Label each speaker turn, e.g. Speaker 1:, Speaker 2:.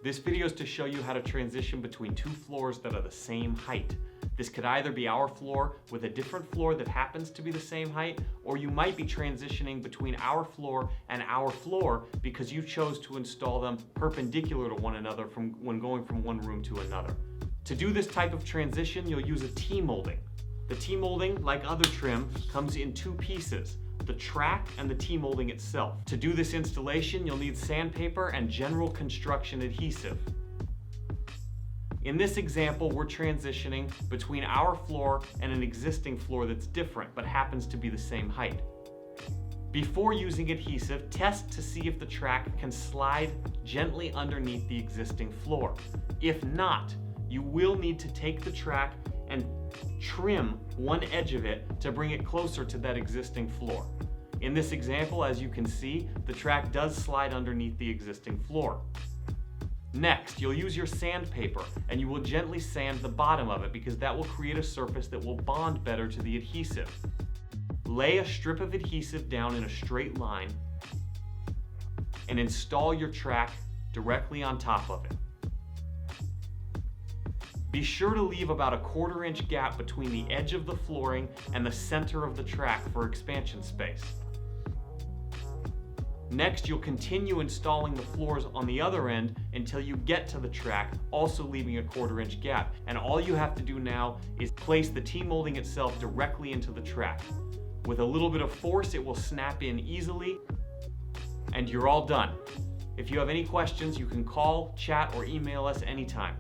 Speaker 1: This video is to show you how to transition between two floors that are the same height. This could either be our floor with a different floor that happens to be the same height, or you might be transitioning between our floor and our floor because you chose to install them perpendicular to one another when going from one room to another. To do this type of transition, you'll use a T-molding. The T-molding, like other trim, comes in two pieces, the track and the T-molding itself. To do this installation, you'll need sandpaper and general construction adhesive. In this example, we're transitioning between our floor and an existing floor that's different, but happens to be the same height. Before using adhesive, test to see if the track can slide gently underneath the existing floor. If not, you will need to take the track and trim one edge of it to bring it closer to that existing floor. In this example, as you can see, the track does slide underneath the existing floor. Next, you'll use your sandpaper and you will gently sand the bottom of it because that will create a surface that will bond better to the adhesive. Lay a strip of adhesive down in a straight line and install your track directly on top of it. Be sure to leave about a 1/4 inch gap between the edge of the flooring and the center of the track for expansion space. Next, you'll continue installing the floors on the other end until you get to the track, also leaving a 1/4 inch gap. And all you have to do now is place the T-molding itself directly into the track. With a little bit of force, it will snap in easily, and you're all done. If you have any questions, you can call, chat, or email us anytime.